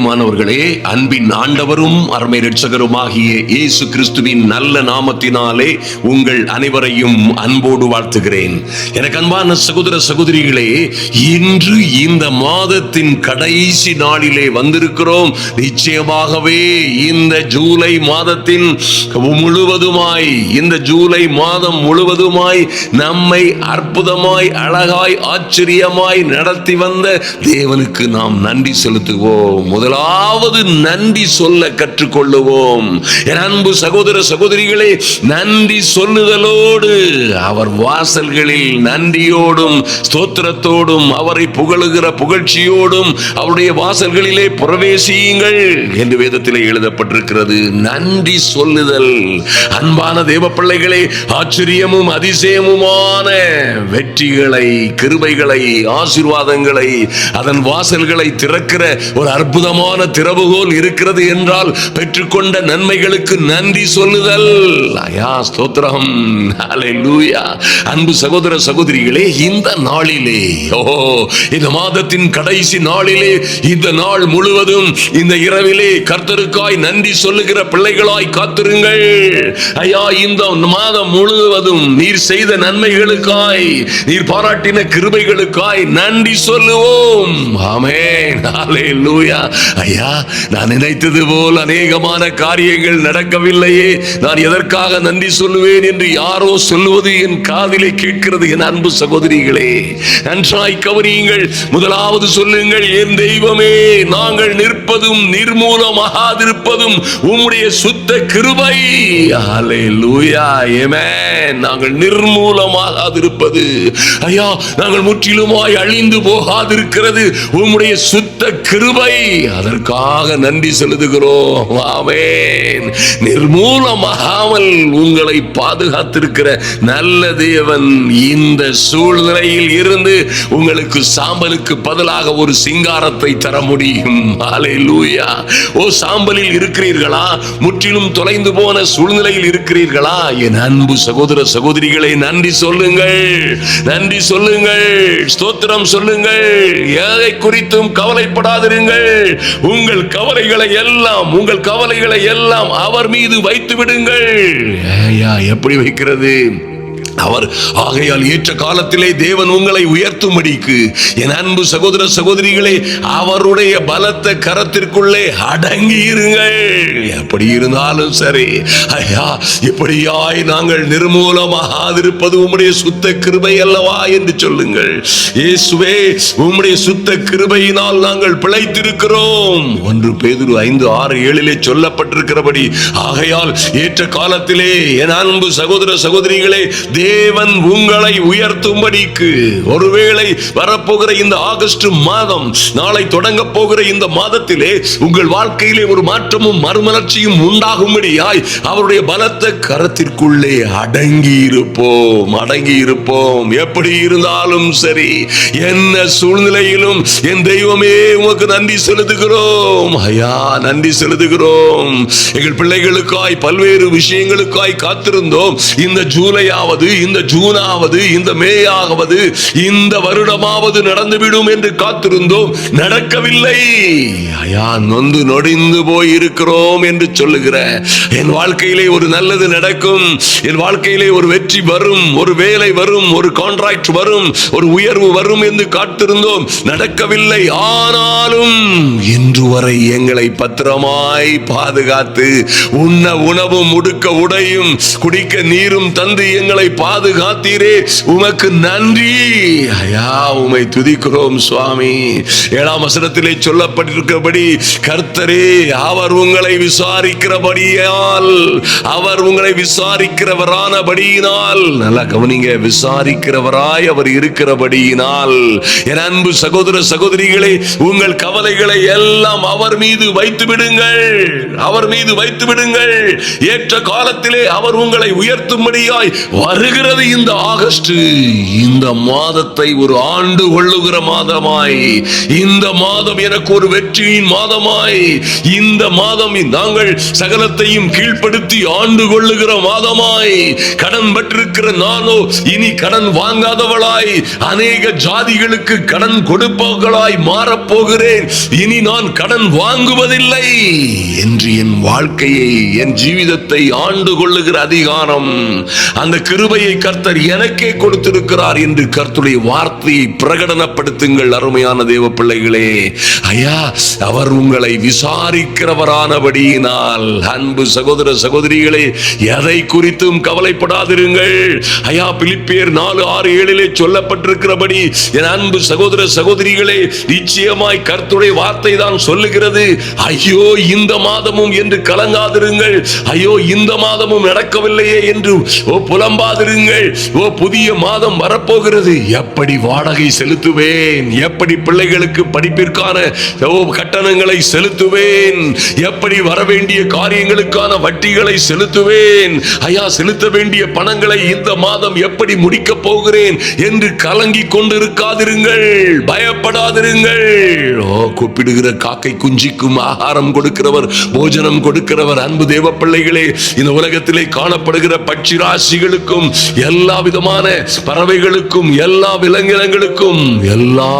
மாணவர்களே, அன்பின் ஆண்டவரும் அருமை இரட்சகருமாகிய இயேசு கிறிஸ்துவின் நல்ல நாமத்தினாலே உங்கள் அனைவரையும் அன்போடு வாழ்த்துகிறேன். எனக்கு அன்பான சகோதர சகோதரிகளே, இன்று இந்த மாதத்தின் கடைசி நாளிலே வந்திருக்கிறோம். நிச்சயமாகவே இந்த ஜூலை மாதத்தின் முழுவதுமாய், இந்த ஜூலை மாதம் முழுவதுமாய் நம்மை அற்புதமாய், அழகாய், ஆச்சரியமாய் நடத்தி வந்த தேவனுக்கு நாம் நன்றி செலுத்துவோம். முதலாவது நன்றி சொல்ல கற்றுக்கொள்ளுவோம். என் அன்பு சகோதர சகோதரிகளே, நன்றி சொல்லுதலோடு அவர் வாசல்களில் நன்றியோடும் ஸ்தோத்திரத்தோடும் அவரை புகழுகிற புகழ்ச்சியோடும் அவருடைய வாசல்களிலே பிரவேசியுங்கள் என்று வேதத்திலே எழுதப்பட்டிருக்கிறது. நன்றி சொல்லுதல். அன்பான தேவ பிள்ளைகளே, ஆச்சரியமும் அதிசயமுமான வெற்றிகளை, கிருபைகளை, ஆசீர்வாதங்களை, அதன் வாசல்களை திறக்கிற ஒரு அற்புதமான திறவுகோல் இருக்கிறது என்றால் பெற்றுக்கொண்ட நன்மைகளுக்கு நன்றி சொல்லுதல். ஸ்தோத்திரம், ஹல்லேலூயா. அன்பு சகோதர சகோதரிகளே, இந்த நாளிலே, இந்த மாதத்தின் கடைசி நாளிலே, இந்த நாள் முழுவதும், இந்த இரவிலே கர்த்தருக்காய் நன்றி சொல்லுகிற பிள்ளைகளாய் காத்திருங்கள். ஐயா, இந்த மாதம் முழுவதும் நீர் செய்த நன்மைகளுக்காய், நீர் பாராட்டின கிருபைகளுக்காய் நன்றி சொல்லுவோம். ஆமென், ஹல்லேலூயா. ஐயா, நான் நினைத்தது போல் அநேகமான காரியங்கள் நடக்கவில்லையே, நான் எதற்காக நன்றி சொல்லுவேன் என்று யாரோ சொல்லுவது என் காதிலே கேட்கிறது. என் அன்பு சகோதரிகளே, நன்றாய் கவனியுங்கள். முதலாவது சொல்லுங்கள், என் தெய்வமே, நாங்கள் நிற்பதும் நிர்மூலமாகாதிருப்பதும் உம்முடைய சுத்த கிருபை. ஹல்லேலூயா, ஆமென். நாங்கள் நிர்மூலமாகாதிருப்பது, ஐயா, நாங்கள் முற்றிலுமாய் அழிந்து போகாதிருக்கிறது உம்முடைய சுத்த கிருபை. அதற்காக நன்றி செலுத்துகிறோம். ஆமென். நிர்மூலமாகாமல் உங்களை பாதுகாத்திருக்கிற நல்ல தேவன் இந்த சூழ்நிலையில் இருந்து உங்களுக்கு சாம்பலுக்கு பதிலாக ஒரு சிங்காரத்தை தர முடியும். ஹல்லேலூயா. ஓ, சாம்பலில் இருக்கிறீர்களா? முற்றிலும் தொலைந்து போன சூழ்நிலையில் இருக்கிறீர்களா? என் அன்பு சகோதர சகோதரிகளை, நன்றி சொல்லுங்கள், நன்றி சொல்லுங்கள், ஸ்தோத்திரம் சொல்லுங்கள். எதை குறித்தும் கவலைப்படாதிருங்கள். உங்கள் கவலைகளை எல்லாம் அவர் மீது வைத்து விடுங்கள். எப்படி வைக்கிறது? அவர் ஆகையால் ஏற்ற காலத்திலே தேவன் உங்களை உயர்த்தும்படிக்கு, என் அன்பு சகோதர சகோதரிகளே, அவருடைய பலத்த கரத்திற்குள்ளே அடங்கி இருங்கள். எப்படி இருந்தாலும் சரி, ஐயா, இப்படியாய் நாங்கள் நிர்மூலமாகாதிருப்பது உம்முடைய சுத்த கிருபை அல்லவா என்று சொல்லுங்கள். இயேசுவே, உம்முடைய சுத்த கிருபையினால் நாங்கள் பிழைத்திருக்கிறோம். 1 பேதுரு 5:6-7 சொல்லப்பட்டிருக்கிறபடி, ஆகையால் ஏற்ற காலத்திலே என் அன்பு சகோதர சகோதரிகளே, தேவன் உங்களை உயர்த்தும்படிக்கு, ஒருவேளை வரப்போகிற இந்த ஆகஸ்ட் மாதம், நாளை தொடங்க போகிற இந்த மாதத்திலே உங்கள் வாழ்க்கையிலே ஒரு மாற்றமும் மறுமலர்ச்சியும் உண்டாகும்படியாய் அவருடைய பலத்த கரத்திற்குள்ளே அடங்கி இருப்போம், அடங்கி இருப்போம். எப்படி இருந்தாலும் சரி, என்ன சூழ்நிலையிலும் என் தெய்வமே உமக்கு நன்றி செலுத்துகிறோம். ஐயா, நன்றி செலுத்துகிறோம். எங்கள் பிள்ளைகளுக்காய் பல்வேறு விஷயங்களுக்காய் காத்திருந்தோம். இந்த ஜூலையாவது, இந்த ஜூனாவது, இந்த மேயாவது, இந்த வருடமாவது நடந்துவிடும் என்று காத்திருந்தோம். நடக்கவில்லை. ஐயா, நொந்து நொடிந்து போய் இருக்கிறோம் என்று சொல்லுகிற, என் வாழ்க்கையிலே ஒரு நல்லது நடக்கும், என் வாழ்க்கையிலே ஒரு வெற்றி வரும், ஒரு வேலை வரும், ஒரு கான்ட்ராக்ட் வரும், ஒரு உயர்வு வரும் என்று காத்திருந்தோம். நடக்கவில்லை. ஆனாலும் இன்று வரை எங்களை பத்திரமாய் பாதுகாத்து, உண்ண உணவும், உடுக்க உடையும், குடிக்க நீரும் தந்து எங்களை பாதுகாத்தீரே, உமக்கு நன்றி. ஐயா, உம்மை துதிக்கிறோம் சுவாமி. 7ஆம் வசனத்திலே சொல்லப்பட்டிருக்கிறபடி, கர்த்தரே, அவர் உங்களை விசாரிக்கிறபடியால், அவர் உங்களை விசாரிக்கிறவரானபடியினால், நல்லா கவனிங்க, விசாரிக்கிறவராய் அவர் இருக்கிறபடியினால், என் அன்பு சகோதர சகோதரிகளே, உங்கள் கவலைகளை எல்லாம் அவர் மீது வைத்து விடுங்கள், அவர் மீது வைத்து விடுங்கள். ஏற்ற காலத்திலே அவர் உங்களை உயர்த்தும்படியாய் வருகிறது இந்த ஆகஸ்ட். இந்த மாதத்தை ஒரு ஆண்டு கொள்ளுகிற மாதமாய், இந்த மாதம் எனக்கு ஒரு வெற்றியின் மாதமாய், இந்த மாதம் நாங்கள் சகலத்தையும் கீழ்ப்படுத்தி ஆண்டு கொள்ளுகிற மாதமாய், கடன் பெற்றிருக்கிற நானோ இனி கடன் வாங்காதவளாய் அநேக ஜாதிகளுக்கு கடன் கொடுப்பவர்களாய் மாறப்போகிறேன். இனி நான் கடன் வாங்குவதில்லை என்று என் வாழ்க்கையை, என் ஜீவிதத்தை ஆண்டு கொள்ளுகிற அதிகாரம், அந்த கிருபையை கர்த்தர் எனக்கே கொடுத்திருக்கிறார் என்று கர்த்தருடைய வார்த்தையை பிரகடனப்படுத்துங்கள். அருமையான தேவ பிள்ளைகளே, ஐயா, அவர் உங்களை விசாரிக்கிறவரானபடியினால் அன்பு சகோதர சகோதரிகளே, எதை குறித்தும் கவலைப்படாதிருங்கள். ஐயா, பிலிப்பியர் 4:6-7 சொல்லப்பட்டிருக்கிறபடி என் அன்பு சகோதர சகோதரிகளே, நிச்சயமாய் கர்த்தருடைய வார்த்தை தான் சொல்லுகிறது. ஐயோ இந்த மாதமும் என்று கலங்காதிருங்கள். ஐயோ இந்த மாதமும் நடக்கவில்லையே என்று புலம்பாதிருங்கள். புதிய மாதம் வரப்போகிறது. எப்படி வாடகை செலுத்துவேன், எப்படி பிள்ளைகளுக்கு படிப்பிற்கான கட்டணங்களை செலுத்துவேன், எப்படி வரவேண்டிய காரியங்களுக்கான வட்டிகளை செலுத்துவேன், ஐயா செலுத்த வேண்டிய பணங்களை இந்த மாதம் எப்படி முடிக்க போகிறேன் என்று கலங்கிக் கொண்டிருக்காதிருங்கள், பயப்படாதிருங்கள். கூப்பிடுகிற காக்கை குஞ்சிக்கும் ஆகாரம் கொடுக்கிறவர், போஜனம் கொடுக்கிறவர். அன்பு தேவ பிள்ளைகளே, இந்த உலகத்திலே காணப்படுகிற பட்சி ராசிகளுக்கும், எல்லா விதமான பறவைகளுக்கும், எல்லா விலங்கினங்களுக்கும், எல்லா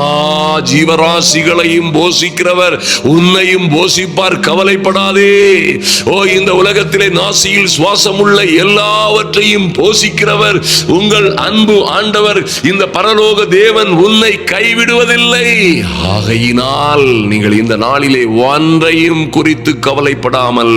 ஜீவராசிகளையும் போஷிக்கிறவர் உன்னையும் போஷிப்பார். கவலைப்படாதே. இந்த உலகத்திலே நாசியில் சுவாசம் உள்ள எல்லாவற்றையும் போஷிக்கிறவர் உங்கள் அன்பு ஆண்டவர், இந்த பரலோக தேவன் உன்னை கைவிடுவதில்லை. ஆகையினால் நீங்கள் இந்த நாளிலே ஒன்றையும் குறித்து கவலைப்படாமல்,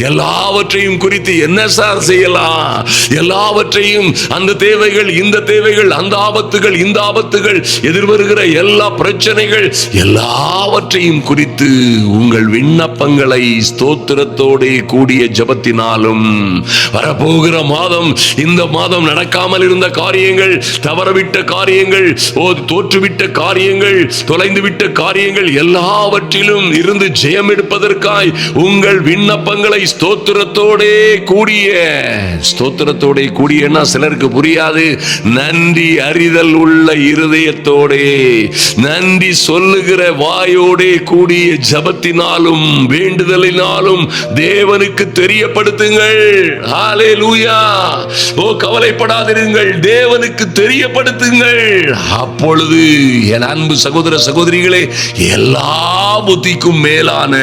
எல்லாவற்றையும் குறித்து என்ன சார் செய்யலாம், எல்லாவற்றையும், அந்த தேவைகள், இந்த தேவைகள், அந்த ஆபத்துகள், இந்த ஆபத்துகள், எதிர்வருகிற எல்லா பிரச்சனைகள் எல்லாவற்றையும் குறித்து உங்கள் விண்ணப்பங்களை ஸ்தோத்திரத்தோடு கூடிய ஜெபத்தினாலும், வரப்போகிற மாதம், இந்த மாதம் நடக்காமல் இருந்த காரியங்கள், தவறவிட்ட காரியங்கள், தோற்றுவிட்ட காரியங்கள், தொலைந்துவிட்ட காரியங்கள் எல்லாவற்றிலும் இருந்து ஜெயம் எடுப்பதற்காய் உங்கள் விண்ணப்பங்களை ஸ்தோத்திரத்தோடே கூடிய சிலருக்கு புரியாது. நன்றி அறிதல் உள்ள இருதயத்தோடே, நன்றி சொல்லுகிற வாயோடே கூடிய ஜபத்தினாலும் வேண்டுதலினாலும் தேவனுக்கு தெரியப்படுத்துங்கள். ஹல்லேலூயா. கவலைப்படாதிருங்கள், தேவனுக்கு தெரியப்படுத்துங்கள். அப்பொழுது என் அன்பு சகோதர சகோதரிகளே, எல்லா புத்திக்கும் மேலான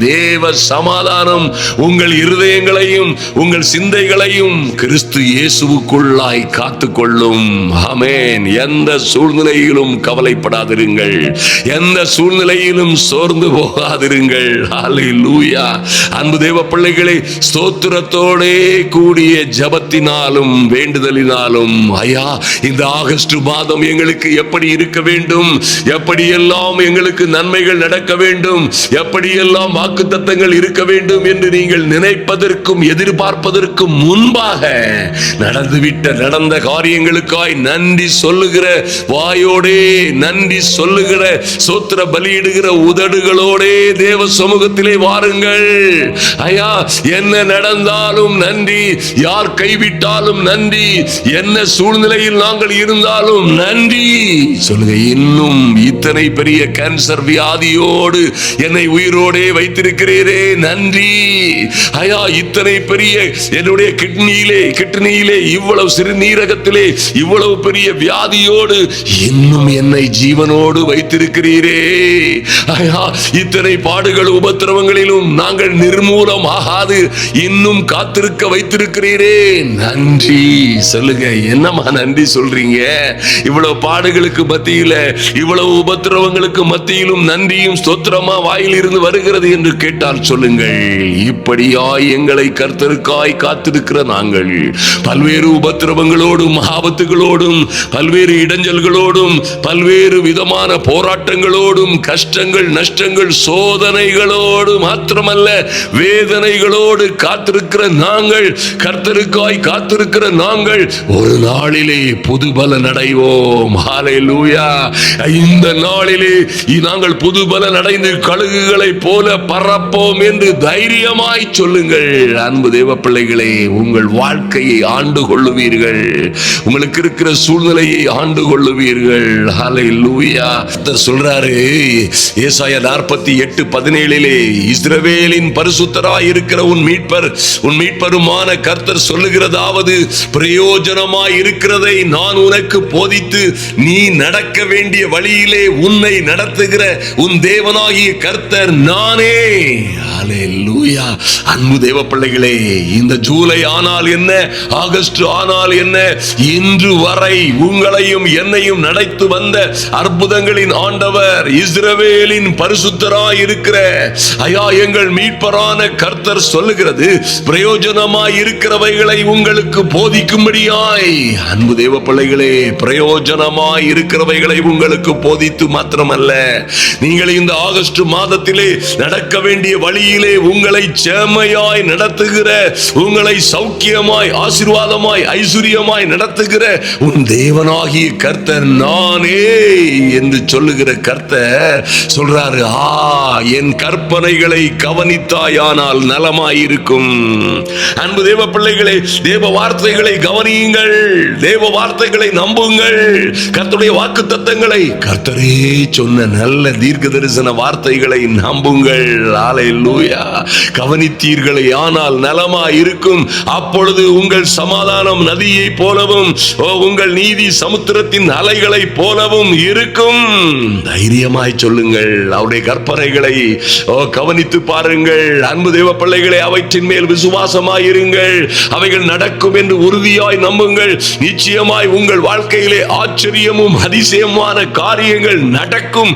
தேவ சமாதானம் உங்கள் இருதயங்களையும் உங்கள் சிந்தைகளையும் கிறிஸ்து இயேசுவுக்குள்ளாய் காத்துக்கொள்ளும். ஆமென். எந்த சூழ்நிலையிலும் கவலைப்படாதிருங்கள், எந்த சூழ்நிலையிலும் சோர்ந்து போகாதிருங்கள். ஹல்லேலூயா. அன்பு தேவ பிள்ளைகளே, ஸ்தோத்திரத்தோடே கூடிய ஜபத்தினாலும் வேண்டுதலினாலும், ஐயா இந்த ஆகஸ்ட் மாதம் எங்களுக்கு எப்படி இருக்க வேண்டும், எப்படியெல்லாம் எங்களுக்கு நன்மைகள் நடக்க வேண்டும், எப்படியெல்லாம் வாக்குத்தத்தங்கள் இருக்க வேண்டும் என்று நீங்கள் நினைப்பதற்கும் எதிர்பார்ப்பதற்கும் முன்பாக நடந்த காரியங்களுக்காய் நன்றி சொல்லுகிற வாயோடே, நன்றி சொல்லுகிற ஸ்தோத்திர பலியிடுகிற உதடுகளோடே தேவ சமூகத்திலே வாருங்கள். ஐயா, என்ன நடந்தாலும் நன்றி, யார் கைவிட்டாலும் நன்றி, என்ன சூழ்நிலையில் நாங்கள் இருந்தாலும் நன்றி சொல்லுங்க. இன்னும் இத்தனை பெரிய கேன்சர் வியாதியோடு என்னை உயிரோடே வைத்திருக்கிறீரே, நன்றி. ஐயா, இத்தனை பெரிய என்னுடைய கிட்னியிலே இவ்வளவு சிறுநீரகத்திலே இவ்வளவு பெரிய வியாதியோடு இன்னும் என்னை ஜீவனோடு வைத்திருக்கிறீரே. ஐயா, இத்தனை பாடுகள் உபத்திரவங்களிலும் நாங்கள் நிர்மூலம் ஆகாது இன்னும் காத்திருக்க வைத்திருக்கிறீரே, நன்றி சொல்லுங்க. என்னமா நன்றி சொல்றீங்க? இவ்வளவு பாடுகளுக்கு மத்தியில, இவ்வளவு உபத்திரவங்களுக்கு மத்தியிலும் நன்றியும் ஸ்தோத்திரமா வாயில் இருந்து வருகிறது என்று கேட்டால் சொல்லுங்கள். இப்படியாய் எங்களை கர்த்தருக்காய் காத்திருக்கிற நாங்கள் பல்வேறு உபத்திரவங்களோடும் ஆபத்துகளோடும் பல்வேறு இடைஞ்சல்களோடும் பல்வேறு விதமான போராட்டங்களோடும் கஷ்டங்கள் நஷ்டங்கள் சோதனைகளோடு மாத்திரமல்ல வேதனைகளோடு காத்திருக்கிற நாங்கள், கர்த்தருக்காய் காத்திருக்கிற நாங்கள் ஒரு நாளிலே புதுபலன் அடைவோம். ஹல்லேலூயா. இந்த நாளிலே நாங்கள் புதுபலன் அடைந்து கழுகுகளை போல பறப்போம் என்று தைரியமாய் சொல்லுங்கள். அன்பு தேவ பிள்ளைகளே, உங்கள் வாழ்க்கையை ஆண்டு கொள்ளுவீர்கள். உங்களுக்கு இருக்கிற சூழ்நிலையை ஆண்டு கொள்ளுவீர்கள். ஹல்லேலூயா. சொல்றாரு ஏசாயா 48:17, இஸ்ரவேலின் பரிசுத்தராய் இருக்கிற உன் மீட்பருமான கர்த்தர் சொல்லுகிறதாவது, பிரயோஜனமாய் இருக்கிறதை நான் உனக்கு போதித்து நீ நடக்க வேண்டிய வழியிலே உன்னை நடத்துகிற உன் தேவனாகிய கர்த்தர் நானே. ஹல்லேலூயா. அன்பு தேவ பிள்ளைகளே, இந்த ஜூலை ஆனால் என்ன, ஆகஸ்ட் ஆனால் என்ன, இன்று வரை உங்களையும் என்னையும் நடத்து வந்த அற்புதங்களின் ஆண்டவர், இஸ்ரவேலின் பரிசுத்தராய் இருக்கிற எங்கள் மீட்பரான கர்த்தர் சொல்லுகிறது, பிரயோஜனமாய் இருக்கிறவைகளை உங்களுக்கு போதிக்கும்படியாய். அன்பு தேவ பிள்ளைகளே, பிரயோஜனமாய் இருக்கிறவைகளை உங்களுக்கு போதித்து மாத்திரமல்ல, நீங்கள் இந்த ஆகஸ்ட் மாதத்திலே நடக்க வேண்டிய வழியிலே உங்களை செம்மையாய் நடத்துகிற, உங்களை சௌக்கியமாய் ஆசீர்வாதமாய் ஐஸ்வர்யமாய் நடத்துகிற உன் தேவனாகிய கர்த்தர் நானே என்று சொல்லுகிற கர்த்தர் சொல்றாரு, என் கற்பனைகளை கவனித்தாயானால் நலமாயிருக்கும். அன்பு தேவ பிள்ளைகளே, தேவ வார்த்தைகளை கவனியுங்கள், தேவ வார்த்தைகளை நம்புங்கள். கர்த்தருடைய வாக்குத்தத்தங்களை, கர்த்தரே சொன்ன நல்ல தீர்க்க தரிசன வார்த்தைகளை நம்புங்கள். ஹல்லேலூயா. கவனித்தீர்களே ஆனால் நலமாயிருக்கும். அப்பொழுது உங்கள் சமாதானம் நதியை போலவும் உங்கள் நீதி சமுத்திரத்தின் அலைகளை போலவும் இருக்கும். தைரியமாய் சொல்லுங்கள், அவருடைய கற்பனைகளை கவனித்து பாருங்கள். அன்பு தேவ பிள்ளைகளை, அவற்றின் மேல் விசுவாசமாயிருங்கள். அவைகள் நடக்கும் என்று உறுதியாய் நம்புங்கள். நிச்சயமாய் உங்கள் வாழ்க்கையிலே ஆச்சரியமும் அதிசயமான காரியங்கள் நடக்கும்,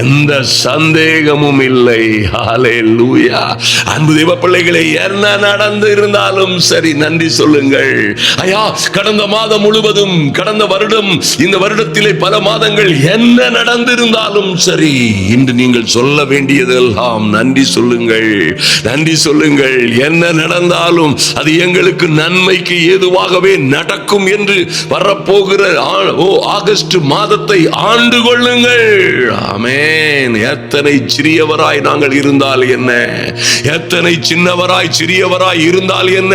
எந்த சந்தேகமும் இல்லை. ஹல்லேலூயா. அன்பு தேவ பிள்ளைகளை, என்ன நடந்து இருந்தாலும் சரி நன்றி சொல்லுங்கள். கடந்த மாதம் முழுவதும், கடந்த வருடம், இந்த வருடத்திலே பல மாதங்கள் என்ன நடந்திருந்தாலும் சரி, இன்று நீங்கள் சொல்ல வேண்டியதெல்லாம் நன்றி சொல்லுங்கள், நன்றி சொல்லுங்கள். என்ன நடந்தாலும் அது எங்களுக்கு நன்மைக்கு ஏதுவாகவே நடக்கும் என்று வரப்போகிற ஆகஸ்ட் மாதத்தை ஆண்டு கொள்ளுங்கள். ஆமென். எத்தனை சிறியவராய் நாங்கள் இருந்தால் என்ன, எத்தனை சின்னவராய் சிறியவராய் இருந்தால் என்ன,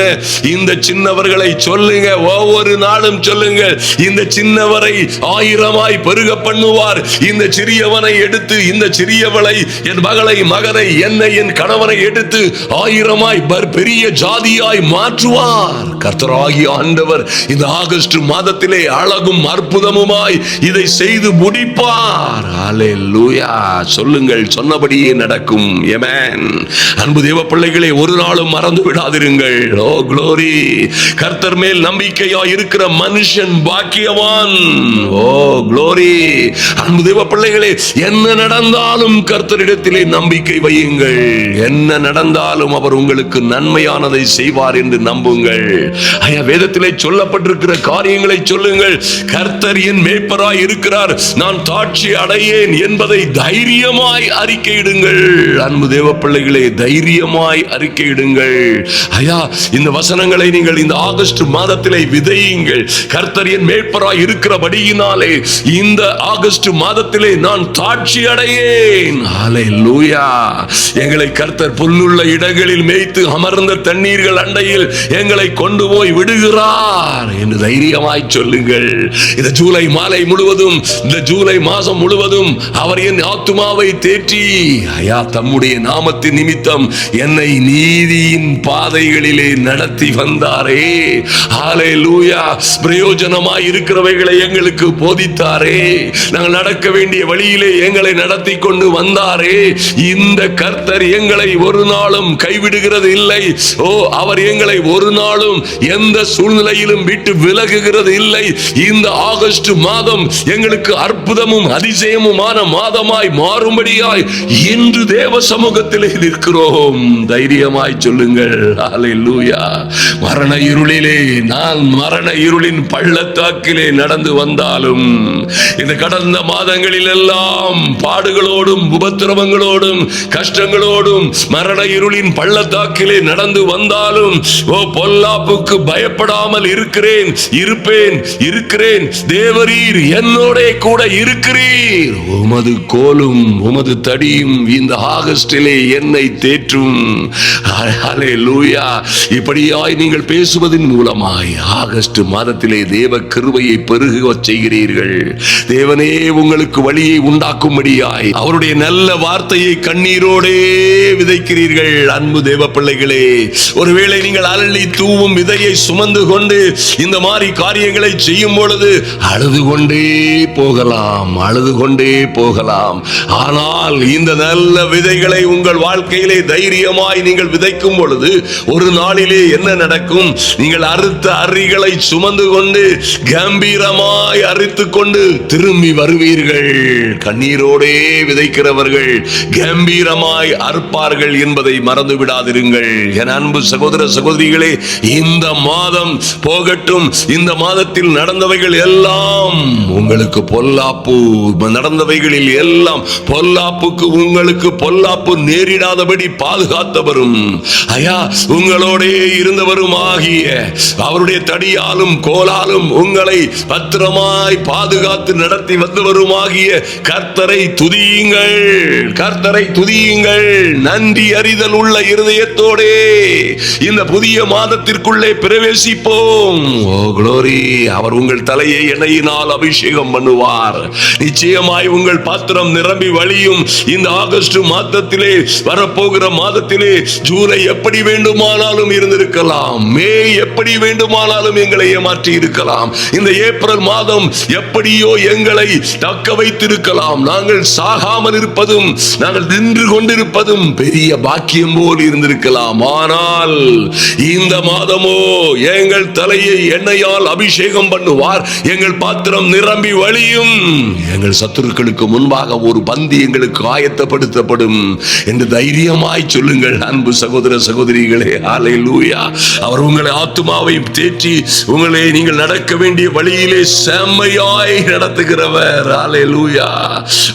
இந்த சின்னவர்களை சொல்லுங்க, ஒவ்வொரு நாளும் சொல்லுங்க. இந்த சின்னவரை 1000 பெருக பண்ணுவார். இந்த சிறியவனை எடுத்து, இந்த சிறியவளை, என் மகளை, மகனை, என்னை, என் கணவனை எடுத்து 1000 பெரிய ஜாதியாய் மாற்றுவார். கர்த்தராகிய ஆண்டவர் இந்த ஆகஸ்ட் மாதத்திலே அழகும் அற்புதமுமாய் இதை செய்து முடிப்பார். ஹல்லேலூயா. சொல்லுங்கள், சொன்னபடியே நடக்கும். ஆமென். அன்பு தேவ பிள்ளைகளே, ஒரு நாளும் மறந்து விடாதிருங்கள். ஓ க்ளோரி. கர்த்தர் மேல் நம்பிக்கையா இருக்கிற மனுஷன் பாக்கியவான். ஓ க்ளோரி. அன்பு தேவ பிள்ளைகளே, என்ன நடந்தாலும் கர்த்தரிடத்திலே நம்பிக்கை வையுங்கள். என்ன நடந்தாலும் அவர் உங்களுக்கு நன்மையானதை செய்வார் என்று நம்புங்கள். வேதத்திலே சொல்லப்பட்டிருக்கிற காரியங்களை சொல்லுங்கள். கர்த்தர் என் மேய்ப்பராய் இருக்கிறார், நான் தாட்சி அடையேன் என்பதை தைரியமாய் அறிக்கையிடுங்கள். அன்பு தேவ பிள்ளைகளே, தைரியமாய் அறிக்கையிடுங்கள். இந்த வசனங்களை நீங்கள் இந்த ஆகஸ்ட் மாதத்திலே விதையுங்கள். கர்த்தர் என் மேய்ப்பராய் இருக்கிறபடியினாலே இந்த ஆகஸ்ட் மாதத்திலே நான் தாட்சி அடையேன். ஹல்லேலூயா. எங்களை கர்த்தர் புல்லுள்ள இடங்களில் மேய்த்து அமர்ந்த தண்ணீர்கள் அண்டையில் எங்களை கொண்டு போய் விடுகிறார் என்று தைரியமாய் சொல்லுங்கள். இந்த ஜூலை மாலை முழுவதும், இந்த ஜூலை மாதம் முழுவதும் அவர் என் ஆத்துமாவை தேற்றி தம்முடைய நாமத்தின் நிமித்தம் என்னை நீதியின் பாதைகளிலே நடத்தி வந்தாரே. ஹல்லேலூயா. பிரயோஜனமாய் இருக்கிறவைகளை எங்களுக்கு போதித்தாரே. நாங்கள் நடக்க வேண்டிய வழியிலே எங்களை நடத்தி கொண்டு வந்தாரே. இந்த கர்த்தர் எங்களை ஒரு நாளும் கைவிடுகிறது இல்லை. அவர் எங்களை ஒரு நாளும் எந்த சூழ்நிலையிலும் விட்டு விலகுகிறது இல்லை. இந்த ஆகஸ்ட் மாதம் எங்களுக்கு அற்புதமும் அதிசயமுமான மாதமாய் மாறும்படியாய் இன்று தேவ சமூகத்திலே நிற்கிறோம். தைரியமாய் சொல்லுங்கள். ஹல்லேலூயா. மரண இருளிலே, நான் மரண இருளின் பள்ளத்தாக்கிலே நடந்து வந்தாலும், இந்த கடந்த மாதங்களில் எல்லாம் பாடுகளோடும் உபத்திரவங்களோடும் கஷ்டங்களோடும் மரண இருளின் பள்ளத்தாக்கிலே நடந்து வந்தாலும், பொல்லாப்புக்கு பயப்படாமல் இருக்கிறேன். தேவரீர் என்னோட கூட இருக்கிறீர். உமது கோலும் உமது தடியும் இந்த ஆகஸ்டிலே என்னை நெஞ்சிலை தேற்றும். ஹல்லேலூயா. இப்படியாய் நீங்கள் பேசுவதன் மூலமாய் ஆகஸ்ட் மாதத்திலே தேவ கிருபையை பெருகச் செய்கிறீர்கள். தேவனே உங்களுக்கு வழியை உண்டாக்கும்படியாய் அவருடைய நல்ல வார்த்தையை கண்ணீரோடே விதைக்கிறீர்கள். அன்பு தேவ பிள்ளைகளே, ஒருவேளை நீங்கள் அள்ளி தூவும் விதையை சுமந்து கொண்டு இந்த மாதிரி காரியங்களை செய்யும் பொழுது அழுது கொண்டே போகலாம். ஆனால் இந்த நல்ல விதைகளை உங்கள் வாழ்க்கையிலே தைரியமாய் நீங்கள் விதைக்கும் பொழுது ஒரு நாளிலே என்ன நடக்கும்? நீங்கள் அறுத்த அரிகளை சுமந்து கொண்டு கம்பீரமாய் அறுத்து கொண்டு திரும்பி வருவீர்கள். கண்ணீரோடே விதைக்கிறவர்கள் கம்பீரமாய் அறுப்பார்கள் என்பதை மறந்து விடாதிருங்கள். என் அன்பு சகோதர சகோதரிகளே, இந்த மாதம் போகட்டும். இந்த மாதத்தில் நடந்தவைகள் எல்லாம் உங்களுக்கு பொல்லாப்பு, நடந்தவைகளில் எல்லாம் பொல்லாப்புக்கு உங்களுக்கு பொல்லாப்பு நேரிடாதபடி பாதுகாத்தவரும் ஐயா உங்களோடே இருந்தவரும் ஆகிய அவருடைய தடியாலும் கோலாலும் உங்களை பத்திரமாய் பாதுகாத்து நடத்தி வந்தவரும் ஆகிய கர்த்தரை துதியுங்கள், கர்த்தரை துதியுங்கள். நன்றி அறிதல் உள்ள இருதயத்தோடே இந்த புதிய மாதத்திற்குள்ளே பிரவேசிப்போம். ஓ க்ளோரி. அவர் உங்கள் தலையை எண்ணெயினால் அபிஷேகம் பண்ணுவார். நிச்சயமாய் உங்கள் பாத்திரம் நிரம்பி வழியும். இந்த ஆகஸ்ட் மாதத்திலே, வரப்போகிற மாதத்திலே, ஜூலை எப்படி வேண்டுமானாலும் இருந்திருக்கலாம், மே எப்படி வேண்டுமானாலும் எங்களை ஏமாற்றி இருக்கலாம், இந்த ஏப்ரல் மாதம் எப்படியோ எங்களை தக்க வைத்திருக்கலாம். நாங்கள் சாகாமல் இருப்பதும் நாங்கள் நின்று கொண்டிருப்பதும் பெரிய பாக்கியம் போல் இருந்திருக்கலாம். ஆனால் இந்த மாதமோ எங்கள் தலையை எண்ணெயால் அபிஷேகம் பண்ணுவார். எங்கள் பாத்திரம் நிரம்பி வழியும். எங்கள் சத்துருக்களுக்கு முன்பாக ஒரு பந்தி எங்களுக்கு ஆயத்தப்படுத்தப்படும் என்று தைரியமாய் சொல்லுங்கள். அன்பு சகோதர சகோதரிகளே, ஹல்லேலூயா. அவர் உங்களை ஆத்துமாவை தேற்றி உங்களை நீங்கள் நடக்க வேண்டிய வழியிலே செம்மையாய் நடத்துகிறவர். ஹல்லேலூயா.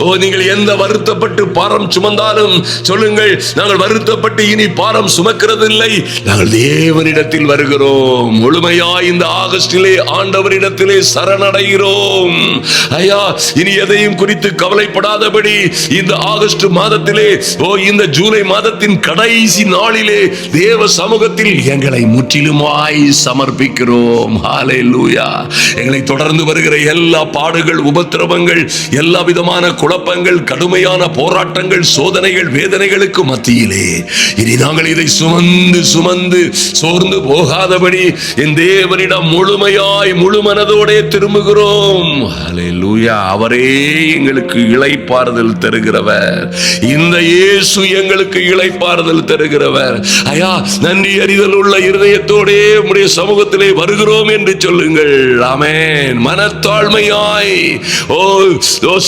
ஓ, நீங்கள் எந்த வருத்தப்பட்டு பாரம் சுமந்தாலும் சொல்லுங்கள், நாங்கள் வருத்தப்பட்டு இனி பாரம் சுமக்கிறதில்லை, நாங்கள் தேவனிடத்தில் வருகிறோம். முழுமையாய் இந்த ஆகஸ்டிலே ஆண்டவரிடத்திலே சரணடைகிறோம். ஐயா, இனி எதையும் குறித்து கவலைப்படாதபடி இந்த ஆகஸ்ட் மாதத்திலே, இந்த ஜூலை மாதத்தின் கடைசி நாளிலே தேவ சமூகத்தில் எங்களை முற்றிலுமாய் சமர்ப்பிக்கிறோம். ஹல்லேலூயா. எங்களை தொடர்ந்து வருகிற எல்லா பாடுகள், உபத்திரவங்கள், எல்லா விதமான குழப்பங்கள், கடுமையான போராட்டங்கள், சோதனைகள், வேதனைகளுக்கு மத்தியிலே இனி நாங்கள் இதை சுமந்து சுமந்து சோர்ந்து போகாதபடி என் தேவனிடம் முழுமையாய் முழு மனதோடே திரும்புகிறோம். ஹல்லேலூயா. அவரே எங்களுக்கு இளைப்பாறுதல் தருகிறவர். இந்த இயேசு எங்களுக்கு இளைப்பாறுதல் தருகிறவர். ஐயா, நன்றி அறிதல் உள்ள இருதயத்தோடே உம்முடைய சமூகத்திலே வருகிறோம் என்று சொல்லுங்கள். ஆமென். மனத்தாழ்மையாய்,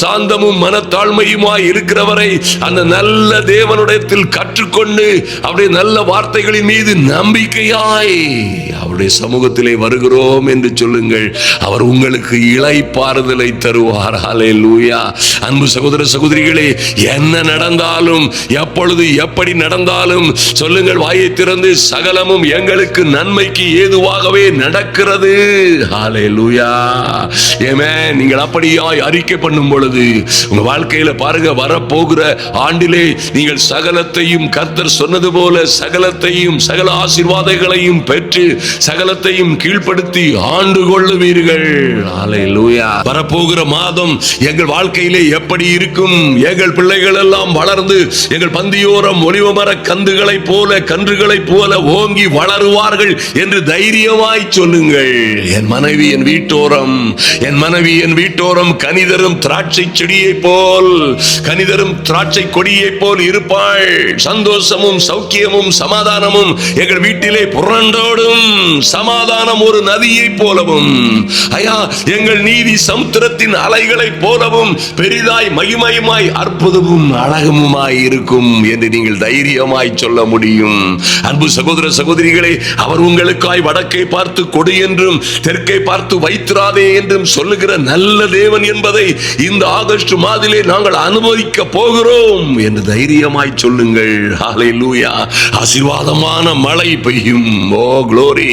சாந்தமும் மனத்தாழ்மையுமாய் இருக்கிறவரை அந்த நல்ல தேவனுடையத்தில் கற்றுக்கொண்டு அவருடைய நல்ல வார்த்தைகளின் மீது நம்பிக்கையாய் அவருடைய சமூகத்திலே வருகிறோம் என்று சொல்லுங்கள். அவர் உங்களுக்கு இளைப்பாறுதலை தருவார். ஹல்லேலூயா. அன்பு சகோதர சகோதரிகளே, என்ன நடந்தாலும், எப்பொழுது எப்படி நடந்தாலும் சொல்லுங்கள், வாயை திறந்து, சகலமும் எங்களுக்கு நன்மைக்கு ஏதுவாகவே நடக்கிறது. ஹல்லேலூயா. ஆமென். நீங்கள் அப்படியாய் அறிக்கை பண்ணும் பொழுது உங்க வாழ்க்கையில பாருங்க, வரப்போகிற ஆண்டிலே நீங்கள் சகலத்தையும் கர்த்தர் சொன்னது போல சகலத்தையும், சகல ஆசீர்வாதங்களையும் பெற்று சகலத்தையும் கீழ்ப்படுத்தி ஆண்டு கொள்ளுவீர்கள். ஹல்லேலூயா. வரப்போகிற மாதம் எங்கள் வாழ்க்கையிலே எப்படி இருக்கும்? எங்கள் பிள்ளைகள் எல்லாம் வளர்ந்து எங்கள் பந்தியோரம் ஒலிவமர கன்றுகளைப் போல ஓங்கி வளருவார்கள் என்று தைரியமாய் சொல்லுங்கள். என் மனைவி என் வீட்டோரம் கனிதரும் திராட்சை செடியை போல், கனிதரும் திராட்சை கொடியை போல் இருப்பாள். சந்தோஷமும் சௌக்கியமும் சமாதானமும் எங்கள் வீட்டிலே புரண்டோடும். சமாதானம் ஒரு நதியை போலவும், ஐயா, எங்கள் நீதி சமுத்திரத்தின் அலைகளை போலவும் பெரிதாய் மகிமையுமாய் அற்புதமும் அழகுமாய் இருக்கும் என்று நீங்கள் தைரியமாய் சொல்ல முடியும். அன்பு சகோதர சகோதரிகளே, அவர் உங்களுக்காய் வடக்கை பார்த்து கொடு என்றும் தெற்கை பார்த்து வைத்திராதே என்றும் சொல்லுகிற நல்ல தேவன் என்பதை இந்த ஆகஸ்ட் மாதத்திலே நாங்கள் அனுபவிக்க போகிறோம் என்று தைரியமாய் சொல்லுங்கள். ஹல்லேலூயா. ஆசீர்வாதமான மழை பெய்யும். ஓ க்ளோரி.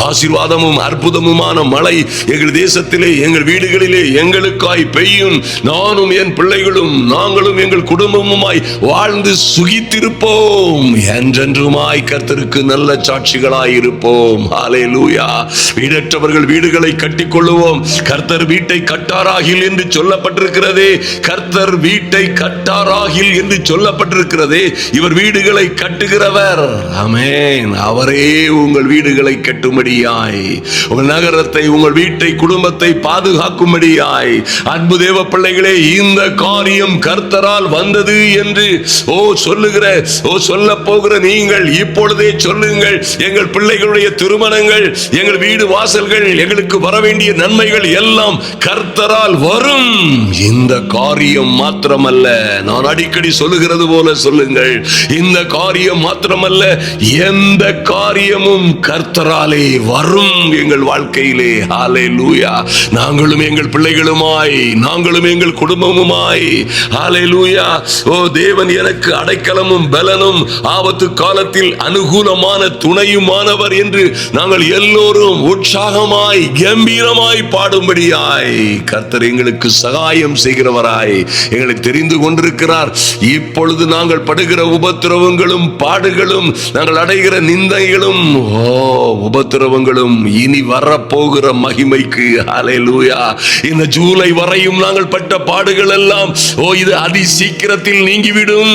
ஆசீர்வாதமும் அற்புதமுமான மழை எங்கள் தேசத்திலே, எங்கள் வீடுகளிலே எங்களுக்காய் பெய்யும். நானும் என் பிள்ளைகளும், நாங்களும் எங்கள் குடும்பமுமாய் வாழ்ந்து சுகி சுகித்திருப்போம். என்றென்றுமாய் கர்த்தருக்கு நல்ல சாட்சிகளாய் இருப்போம். ஹல்லேலூயா. வீடற்றவர்கள் வீடுகளை கட்டிக் கொள்ளுவோம். கர்த்தர் வீட்டை கட்டாராகில் என்று சொல்லப்பட்டிருக்கிறதே. கர்த்தர் வீட்டை கட்டாராகில் என்று சொல்லப்பட்டிருக்கிறதே. இவர் வீடுகளை கட்டுகிறவர். ஆமென். அவரே உங்கள் வீடுகளை கட்டும்படியாய், உங்கள் நகரத்தை, உங்கள் வீட்டை, குடும்பத்தை பாதுகாக்கும்படியாய், அன்பு தேவ பிள்ளைகளே, இந்த காரியம் கர்த்தரால் வந்தது என்று சொல்ல போகிற நீங்கள் இப்பொழுதே சொல்லுங்கள். எங்கள் பிள்ளைகளுடைய திருமணங்கள், எங்கள் வீடு வாசல்கள், எங்களுக்கு வர வேண்டிய நன்மைகள் எல்லாம் கர்த்தரால் வரும். இந்த காரியம் மாத்திரமல்ல, நான் அடிக்கடி சொல்லுகிறது போல சொல்லுங்கள், இந்த காரியம் மாத்திரமல்ல, எந்த காரியமும் கர்த்தராலே வரும் எங்கள் வாழ்க்கையிலே. ஹல்லேலூயா. நாங்களும் எங்கள் பிள்ளைகளுமாய், நாங்களும் எங்கள் குடும்பமுமாய், ஹல்லேலூயா. தேவன் எனக்கு அடைக்கலமும் பலனும், ஆபத்து காலத்தில் அனுகூலமான துணையுமானவர் என்று நாங்கள் எல்லோரும் உற்சாகமாய் கம்பீரமாய் பாடும்படியாய் கர்த்தர் எங்களுக்கு சகாயம் செய்கிறவராய் எங்களை தெரிந்து கொண்டிருக்கிறார். இப்பொழுது நாங்கள் படுகிற உபத்திரவங்களும் பாடுகளும், நாங்கள் அடைகிற நிந்தைகளும், உபத்திரவங்களும் இனி வரப்போகிற மகிமைக்கு, ஹல்லேலூயா, இந்த ஜூலை வரையும் நாங்கள் பட்ட பாடுகள் எல்லாம் இது அதி சீக்கிரத்தில் நீங்கிவிடும்.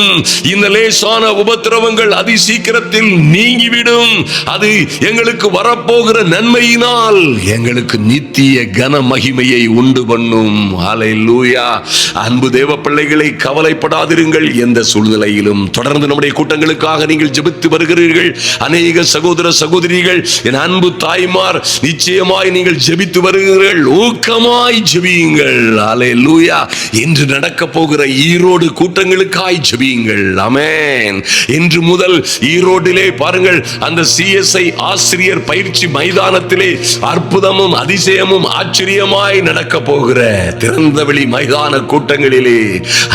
இந்த லேசான உபத்திரவங்கள் அதி சீக்கிரத்தில் நீங்கிவிடும். அது எங்களுக்கு வரப்போகிற நன்மையினால் எங்களுக்கு நித்திய கன மகிமையை உண்டு பண்ணும். ஹல்லேலூயா. அன்பு தேவ பிள்ளைகளை, கவலைப்படாதிருங்கள். எந்த சூழ்நிலையிலும் தொடர்ந்து நம்முடைய கூட்டங்களுக்காக நீங்கள் ஜெபித்து வருகிறீர்கள். அநேக சகோதர சகோதரிகள், என் அன்பு தாய்மார், நிச்சயமாய் நீங்கள் ஜெபித்து வருகிறீர்கள். ஊக்கமாய் ஜெபியுங்கள். ஹல்லேலூயா. இன்று நடக்க போகிற ஈரோடு கூட்டங்களுக்காய் ஜெபியுங்கள். ஆமென். இன்று முதல் ஈரோட்டிலே பாருங்கள், அந்த CSI ஆசிரியர் பயிற்சி மைதானத்திலே அற்புதமும் அதிசயமும் ஆச்சரியமாய் நடக்க போகிற திறந்தவெளி மைதான கூட்டங்களிலே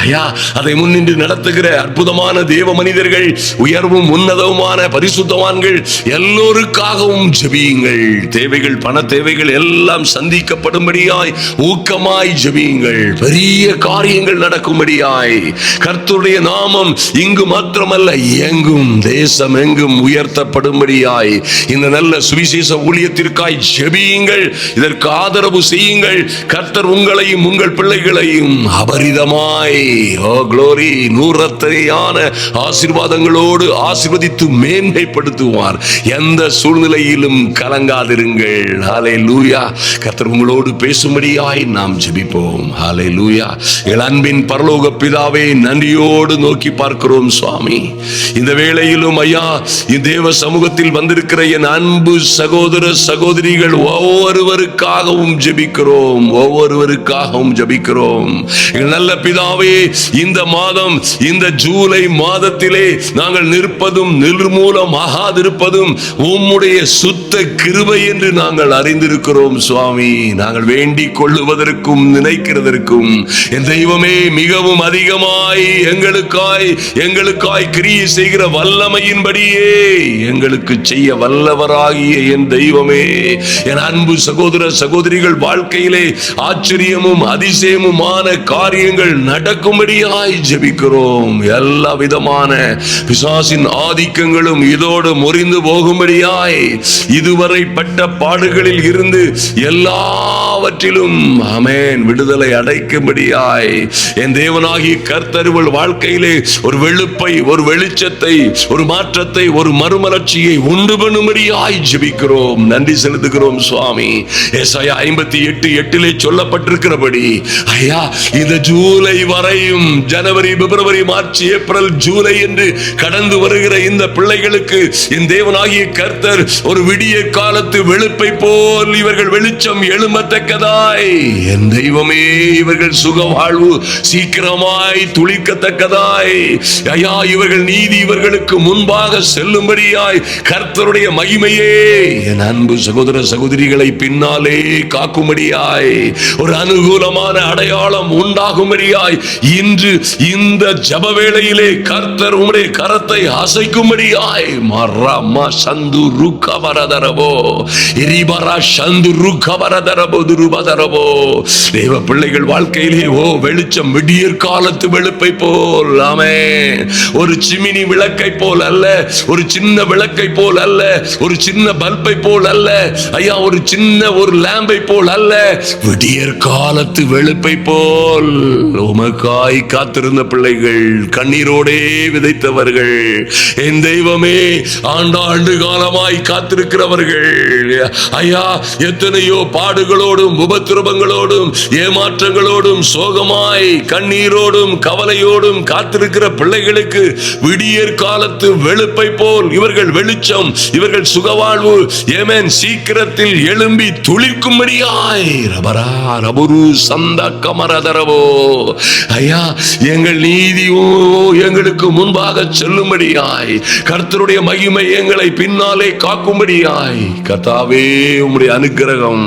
ஐயா, அதை முன்னின்று நடத்துகிற அற்புதமான தேவ மனிதர்கள், உயர்வும் உன்னதமான பரிசுத்தவான்கள் எல்லோருக்காகவும் ஜெபியுங்கள். தேவைகள், பண தேவைகள் எல்லாம் சந்திக்கப்படும்படியாய் ஊக்கமாய் ஜெபியுங்கள். பெரிய காரியங்கள் நடக்கும்படியாய் கர்த்தருடைய நாமம் இங்கு மாத்திரமல்ல, எங்கும், தேசம் எங்கும் உயர்த்தப்படும்படியாய் இந்த நல்ல சுவிசேஷ ஊழியத்திற்காய் ஜெபியுங்கள். இதற்கு ஆதரவு செய்யுங்கள். கர்த்தர் உங்களையும் உங்கள் பிள்ளைகளையும் அபரிதமாய் glory நூறத்தையான ஆசீர்வாதங்களோடு ஆசீர்வதித்து மேன்மைப்படுத்துவார். எந்த சூழ்நிலையிலும் கலங்காதிருங்கள். ஹல்லேலூயா. கர்த்தர் உங்களோடு பேசும்படியாய் நாம் ஜெபிப்போம். ஹல்லேலூயா. எங்கள் அன்பின் பரலோக பிதாவே, நன்றியோடு நோக்கி பார்க்கிறோம் சுவாமி. இந்த வேளையிலும் ஐயா, இந்த தேவ சமூகத்தில் வந்திருக்கிற என் அன்பு சகோதர சகோதரிகள் ஒவ்வொருவருக்காகவும் ஜெபிக்கிறோம். ஒவ்வொருவருக்காகவும் ஜெபிக்கிறோம். எங்கள் நல்ல பிதாவே, இந்த மாதம், இந்த ஜூலை மாதத்திலே நாங்கள் நிற்பதும் நிர்மூலமாகாதிருப்பதும் உம்முடைய சுத்த கிருபை என்று நாங்கள் அறிந்திருக்கிறோம் சுவாமி. நாங்கள் வேண்டிக் கொள்ளுவதற்கும் நினைக்கிறதற்கும் என் தெய்வமே மிகவும் அதிகமாய் எங்களுக்காய் கிரியை செய்கிற வல்லமையின்படியே எங்களுக்கு செய்ய வல்லவராகிய என் தெய்வமே, என் அன்பு சகோதர சகோதரிகள் வாழ்க்கையிலே ஆச்சரியமும் அதிசயமுமான காரியங்கள் நடக்கும்படியாய் ஜெபிக்கிறோம். எல்லா விதமான பிசாசின் ஆதிக்கங்களும் இதோடு முறிந்து போகும்படியாய், இதுவரை பட்ட பாடுகளில் இருந்து எல்லாவற்றிலும் ஆமென் விடுதலை அடைக்கும்படியாய் என் தேவனாகிய கர்த்தருவள் வாழ்க்கையிலே ஒரு வெளுப்பை, ஒரு வெளிச்சத்தை, ஒரு மாற்றத்தை, ஒரு மறுமலர்ச்சியை உண்டு பண்ணும்படியாய் ஜெபிக்கிறோம். நன்றி செலுத்துகிறோம் சுவாமி. ஏசாயா 58:8 சொல்லப்பட்டிருக்கிறபடி ஐயா, இந்த ஜூலை வரையும், ஜனவரி, பிப்ரவரி, மார்ச், ஏப்ரல், ஜூலை என்று கடந்து வருகிற இந்த பிள்ளைகளுக்கு என் தேவனாகிய கர்த்தர் ஒரு விடிய காலத்து வெளுப்பை போல் இவர்கள் வெளிச்சம் எழும்பத்தக்கதாய், என் தெய்வமே, இவர்கள் சுக வாழ்வு சீக்கிரமாய் துளிக்கத்தக்கதாய் ஐயா, இவர்கள் நீதி இவர்களுக்கு முன்பாக செல்லும்படியாய் கர்த்தருடைய மகிமையே என் அன்பு சகோதர சகோதரிகளை பின்னாலே காக்கும்படியாய், ஒரு அனுகூலமான அடையாளம் உண்டாகும்படியாய் இன்று இந்த ஜப வேளையிலே கர்த்தர் உம்முடைய கரத்தை அசைக்கும்படியாய் மரமா சந்து ருக்கவரதரபோ எரிபரா சந்து ருக்கவரதரபோ துருபதரபோ தேவ பிள்ளைகள் வாழ்க்கையிலே வெளிச்சம் விடியற் காலத்து வெளுப்பை போல் ஆமென் சொல்லுகிறேன். ஒரு சிமினி விளக்கை போல் அல்ல, ஒரு சின்ன விளக்கை போல் அல்ல, ஒரு சின்ன பல்பை போல் அல்ல ஐயா, ஒரு சின்ன ஒரு லேம்பை போல் அல்ல, விடியற் காலத்து வெளுப்பை போல் உமக்காய் காத்திருந்த பிள்ளைகள், கண்ணீரோடே விதைத்தவர்கள், என் தெய்வமே ஆண்டாண்டு காலமாய் காத்திருக்கிறவர்கள் ஐயா, எத்தனையோ பாடுகளோடும் உபத்திரவங்களோடும் ஏமாற்றங்களோடும் சோகமாய் கண்ணீரோடும் கவலையோடும் காத்திருக்கிற பிள்ளைகளுக்கு விடியற் காலத்து வெளுப்பை போல் இவர்கள் வெளிச்சம், இவர்கள் சுகவாழ்வு ஏமேன் சீக்கிரத்தில் எழும்பி துளிர்க்கும்படியாய் ரபரா ரபுரு சந்த கமரதரவோ ஐயா, எங்கள் நீதியோ எங்களுக்கு முன்பாக செல்லும்படியாய், கர்த்தருடைய மகிமை எங்களை பின்னாலே காக்கும்படியாய் கர்த்தாவே உம்முடைய அனுக்கிரகம்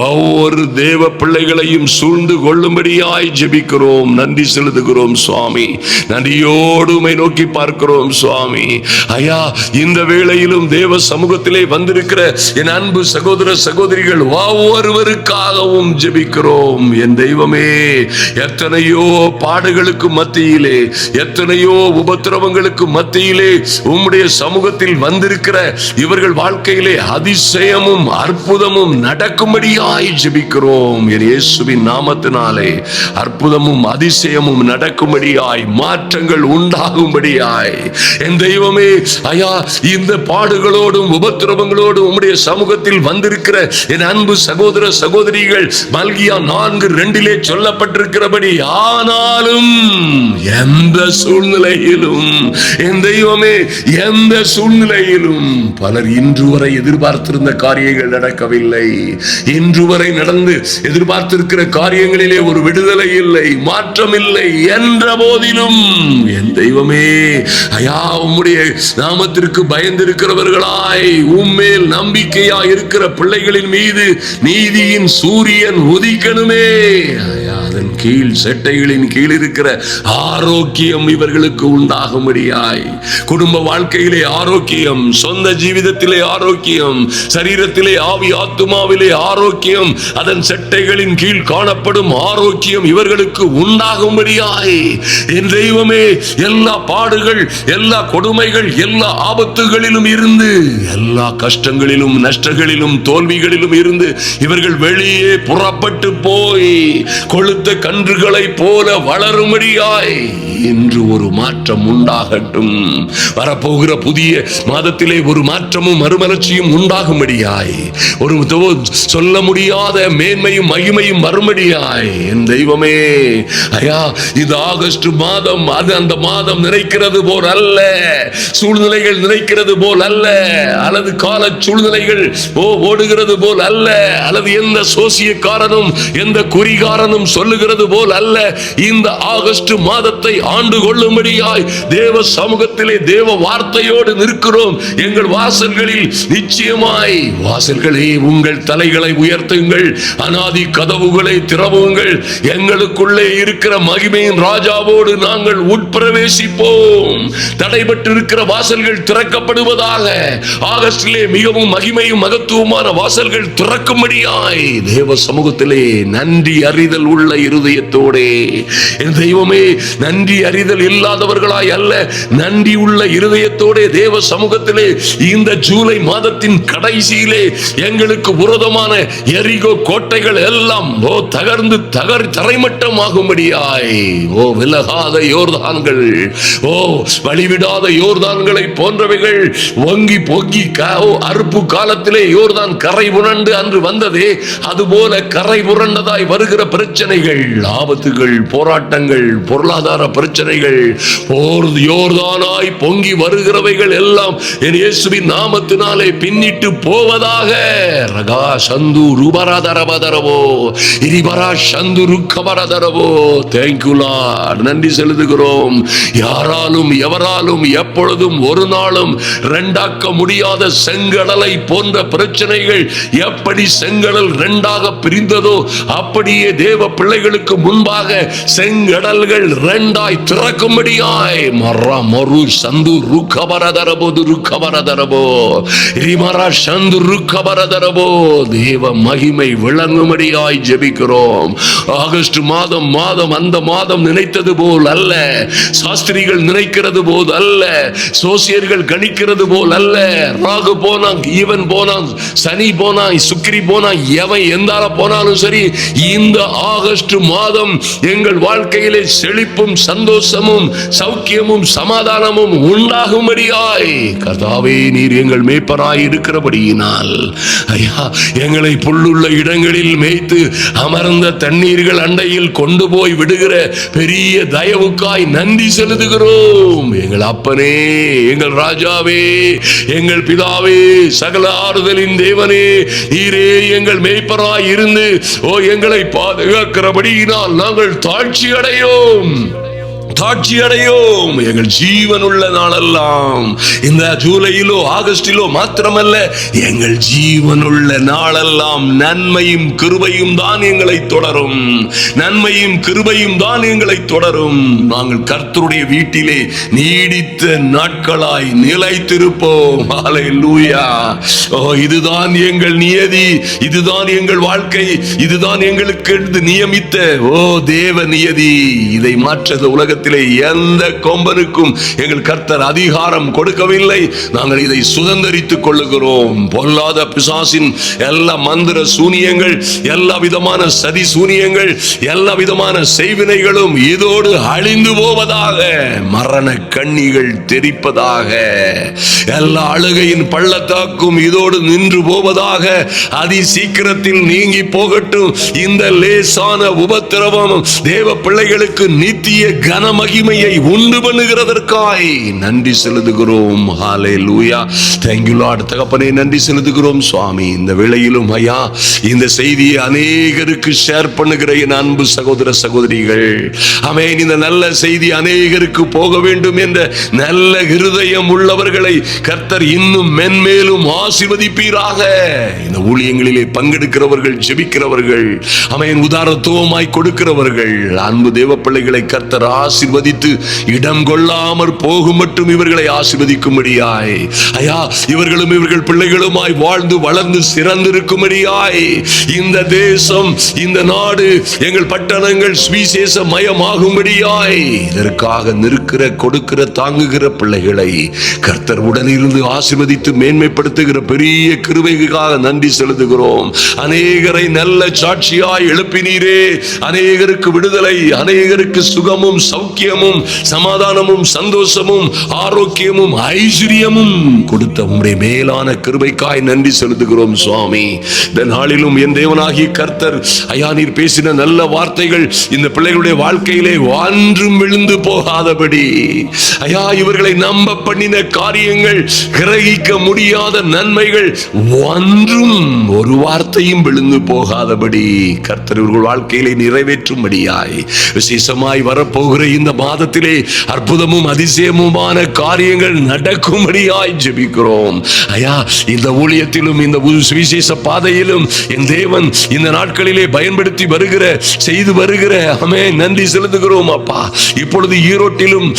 ஒவ்வொரு தேவ பிள்ளைகளையும் சூழ்ந்து கொள்ளும்படியாய் ஜெபிக்கிறோம். நன்றி செலுத்துகிறோம் சுவாமி. நன்றியோடு உம்மை நோக்கி பார்க்கிறோம் சுவாமி. ஐயா, இந்த வேளையிலும் தேவ சமூகத்திலே வந்திருக்கிற என் அன்பு சகோதர சகோதரிகள் ஒவ்வொருவருக்காகவும் ஜெபிக்கிறோம். என் தெய்வமே, எத்தனையோ பாடுகளுக்கு மத்தியிலே, எத்தனையோ உபத்திரவங்களுக்கு மத்தியிலே உம்முடைய சமூகத்தில் வந்திருக்கிற இவர்கள் வாழ்க்கையிலே அதிசயமும் அற்புதமும் நடக்கும்படியாய் ஜெபிக்கிறோம். என் இயேசுவின் நாமத்தினாலே அற்புதமும் அதிசயமும் நடக்கும்படியாய், மாற்றங்கள் உண்டாகும்படியாய் என் தெய்வமே ஐயா, இந்த பாடுகளோடும் உபத்திரவங்களோடும் உம்முடைய சமூகத்தில் வந்திருக்கிற என் அன்பு சகோதர சகோதரிகள் மல்கியா 4:2 சொல்லப்பட்டிருக்கிறபடி, ஆனாலும் எந்த சூழ்நிலையிலும் என் தெய்வமே, எந்த சூழ்நிலையிலும் பலர் இன்று வரை எதிர்பார்த்திருந்த காரியங்கள் நடக்கவில்லை. இன்று வரை நடந்து எதிர்பார்த்திருக்கிற காரியங்களிலே ஒரு விடுதலை இல்லை, மாற்றம் இல்லை என்ற போதிலும் என் தெய்வமே ஐயா, உம்முடைய நாமத்திற்கு பயந்திருக்கிறவர்களாய், உம்மேல் நம்பிக்கையாய் இருக்கிற பிள்ளைகளின் மீது நீதியின் சூரியன் உதிக்கணுமே. அதன் கீழ் செட்டைகளின் கீழ் இருக்கிற ஆரோக்கியம் இவர்களுக்கு உண்டாகும்படியாய், குடும்ப வாழ்க்கையிலே ஆரோக்கியம், சொந்த ஜீவிதத்திலே ஆரோக்கியம், சரீரத்திலே ஆவி ஆத்துமாவிலே ஆரோக்கியம், அதன் செட்டைகளின் கீழ் காணப்படும் ஆரோக்கியம் இவர்களுக்கு உண்டாகும்படியாய் என் தெய்வமே, எல்லா பாடுகள், எல்லா கொடுமைகள், எல்லா ஆபத்துகளிலும் இருந்து, எல்லா கஷ்டங்களிலும் நஷ்டங்களிலும் தோல்விகளிலும் இருந்து இவர்கள் வெளியே புறப்பட்டு போய் கொழுத்த கன்றுகளை போல வளரும்படியாய் இன்று ஒரு மாற்றம் உண்டாகட்டும். வரப்போகிற புதிய மாதத்திலே ஒரு மாற்றமும் மறுமலர்ச்சியும் உண்டாகும்படியாய், ஒரு சொல்ல முடியாத மேன்மையும் மகிமையும் வரும்படியாய் என் தெய்வமே ஐயா, இது ஆகஸ்ட் மாதம், அது அந்த மாதம் நிறைக்கிறது போல் அல்ல, சூழ்நிலைகள் நிறைக்கிறது போல் அல்ல, அல்லது கால சூழ்நிலைகள் ஓடுகிறது போல் அல்ல, அல்லது எந்த சோசியக்காரனும் எந்த குறிகாரனும் சொல்லுகிறது போல் அல்ல. இந்த ஆகஸ்ட் மாதத்தை ஆண்டு கொள்ளும்படியாய் தேவ சமூகத்திலே தேவ வார்த்தையோடு நிற்கிறோம். எங்கள் வாசல்களில் நிச்சயமாய், வாசல்களே உங்கள் தலைகளை உயர்த்துங்கள், அநாதி கதவுகளை திறவுங்கள், எங்களுக்குள்ளே இருக்கிற மகிமையின் ராஜாவோடு நாங்கள் உட்பிரவேசிப்போம். தடைபட்டிருக்கிற வாசல்கள் திறக்கப்படுவதாக. ஆகஸ்டிலே மிகவும் மகிமையும் மகத்துவமான வாசல்கள் திறக்கும்படியாய் தேவ சமூகத்திலே நன்றி அறிதல் உள்ள இருதயத்தோடே என் தெய்வமே, நன்றி அறிதல் இல்லாதவர்களாய் அல்ல, நன்றி உள்ள இருதயத்தோடே தேவ சமூகத்திலே இந்த ஜூலை மாதத்தின் கடைசியிலே எங்களுக்கு விரோதமான எரிகோ கோட்டைகள் எல்லாம் தகர்ந்து தரைமட்டமாகும்படியாய், விலகாத யோர்தான்கள், வழிவிடாத யோர்தான்களை போன்றவைகள் வங்கி பொங்கி அறுப்பு காலத்திலே யோர்தான் கரை புரண்டு அன்று வந்ததே, அதுபோல கரை புரண்டதாய் வருகிற பிரச்சனைகள், ஆபத்துகள், போராட்டங்கள், பொருளாதார பிரச்சனைகள், யோர்தானாய் பொங்கி வருகிறவைகள் எல்லாம் என் இயேசுவின் நாமத்தினாலே பின்னிட்டு போவதாக. ரகா சந்து ரூபராதரவதரவோ இரிபரா சந்து ருக்கபரதரவோ. Thank you Lord. நன்றி செலுத்துகிறோம். யாராலும் எவராலும் எப்பொழுதும் ஒரு நாளும் இரண்டாக்க முடியாத செங்கடலை போன்ற பிரச்சனைகள் எப்படி செங்கடல் இரண்டாக பிரிந்ததோ அப்படியே தேவ பிள்ளைகள் பிள்ளைகளுக்கு முன்பாக செங்கடல்கள் இரண்டாய் திறக்கும்படியாய் மரா மரு சந்து ருக்கபரதரபோது ருக்கபரதரபோ ரிமரா சந்து ருக்கபரதரபோ தேவ மகிமை விளங்கும்படியாய் ஜெபிக்கிறோம். ஆகஸ்ட் மாதம் அந்த மாதம் நினைத்தது போல் அல்ல, சாஸ்திரிகள் நினைக்கிறது போல் அல்ல, சோசியர்கள் கணிக்கிறது போல் அல்ல. ராகு போனான், ஈவன் போனான், சனி போனான், சுக்கிரி போனான், எவன் எந்தால போனாலும் சரி, இந்த ஆகஸ்ட் மாதம் எங்கள் வாழ்க்கையிலே செழிப்பும் சந்தோஷமும் சௌக்கியமும் சமாதானமும் உண்டாகும்படியாய் கர்த்தாவே நீர் எங்கள் மேய்ப்பராய் இருக்கிறபடியினால் ஐயா எங்களை புல்லுள்ள இடங்களில் மேய்த்து அமர்ந்த தண்ணீர்கள் அண்டையில் கொண்டு போய் விடுகிற பெரிய தயவுக்காய் நன்றி செலுத்துகிறோம். எங்கள் அப்பனே, எங்கள் ராஜாவே, எங்கள் பிதாவே, சகல ஆறுதலின் தேவனே, நீரே எங்கள் மேய்ப்பராய் இருந்து எங்களை பாதுகாக்கிறபடியினால் நாங்கள் தாழ்ச்சி அடையோம். எங்கள் ஜீவன் உள்ள நாளெல்லாம், இந்த ஜூலையிலோ ஆகஸ்டிலோ மாத்திரமல்ல, எங்கள் ஜீவன் உள்ள நாளெல்லாம் நன்மையும் கிருபையும் தான் எங்களை தொடரும். நன்மையும் கிருபையும் தான் எங்களை தொடரும். நாங்கள் கர்த்தருடைய வீட்டிலே நீடித்த நாட்களாய் நிலைத்திருப்போம். ஹல்லேலூயா. இதுதான் எங்கள் நியதி, இதுதான் எங்கள் வாழ்க்கை, இதுதான் எங்களுக்கு நியமித்த தேவ நியதி. இதை மாற்ற உலகத்தில் எந்த கொம்பனுக்கும் எங்கள் கர்த்தர் அதிகாரம் கொடுக்கவில்லை. நாங்கள் இதை சுதந்தரித்துக் கொள்ளுகிறோம். பொல்லாத பிசாசின் எல்லா மந்திர சூனியங்கள், எல்லா விதமான சதி சூனியங்கள், எல்லா விதமான செய்வினைகளும் இதோடு அழிந்து போவதாக, மரண கண்ணிகள் தெரிப்பதாக, எல்லா அழுகையின் பள்ளத்தாக்கும் இதோடு நின்று போவதாக, அதி சீக்கிரத்தில் நீங்கி போகட்டும். இந்த லேசான உபத்திரவம் தேவ பிள்ளைகளுக்கு நித்திய கன மகிமையை உண்டு பண்ணுகிறதற்காய் நன்றி செலுத்துகிறோம். ஹல்லேலூயா. Thank you Lord. தகப்பனே நன்றி செலுத்துகிறோம் சுவாமி. இந்த வேளையிலும் ஐயா இந்த செய்தியை அநேகருக்கு ஷேர் பண்ணுகிற என் அன்பு சகோதர சகோதரிகள், ஆமென், இந்த நல்ல செய்தி அநேகருக்கு போக வேண்டும் என்ற நல்ல இருதயம் உள்ளவர்களை கர்த்தர் இன்னும் மென்மேலும் ஆசீர்வதிப்பீராக. இந்த ஊழியங்களிலே பங்கெடுக்கிறவர்கள், ஜெபிக்கிறவர்கள், ஆமென், உதாரத்துவமாய் கொடுக்கிறவர்கள், அன்பு தேவ பிள்ளைகளை கர்த்தர் ஆசீர்வதித்து இடம் கொள்ளாமற் போகும் மட்டும் இவர்களை ஆசீர்வதிக்கும்படியாய் ஐயா இவர்களும் இவர்கள் பிள்ளைகளுமாய் வாழ்ந்து வளர்ந்து சிறந்திருக்கும்படியாய் இந்த தேசம், இந்த நாடு, எங்கள் பட்டணங்கள் சுவிசேஷ மயமாகும்படியாய் இதற்காக நிற்கிற, கொடுக்கிற, தாங்குகிற பிள்ளைகளை கர்த்தர் உடனிருந்து ஆசீர்வதித்து மேன்மைப்படுத்துகிற பெரிய கிருபைக்காக நன்றி செலுத்துகிறோம். அநேகரை நல்ல சாட்சியாய் எழுப்பினீரே. அநேகருக்கு விடுதலை, அநேகருக்கு சுகமும் சௌக்கியமும் சமாதானமும் சந்தோஷமும் ஆரோக்கியமும் ஐஸ்வர்யமும் கொடுத்த உம்முடைய மேலான கிருபைக்காய் நன்றி செலுத்துகிறோம் சுவாமி. இந்த நாளிலும் என் தேவனாகிய கர்த்தர் ஐயா நீர் பேசின நல்ல வார்த்தைகள் இந்த பிள்ளைகளுடைய வாழ்க்கையிலே ஒன்றும் விழுந்து போகாதபடி, ஐயா இவர்களை நம்ப பண்ணின காரியங்கள், கிரகிக்க முடியாத நன்மைகள் ஒன்றும் ஒரு வார்த்தையும் விழுந்து போகாதபடி கர்த்தர் இவர்கள் வாழ்க்கையிலே நிறைவேற்றும்படியாய் விசேஷமாய் வரப்போகிற இந்த மாதத்திலே அற்புதமும் அதிசயமுமான காரியங்கள் நடக்கும்படியாய் ஜெபிக்கிறோம். ஐயா இந்த ஊழியத்திலும் இந்த சுவிசேஷ பாதையிலும் என் தேவன் இந்த நாட்களிலே பயன்படுத்தி வருகிற, செய்து வருகிற ஆமென் நன்றி செலுத்துகிறோம் அப்பா. இப்பொழுது ஈரோட்டிலும்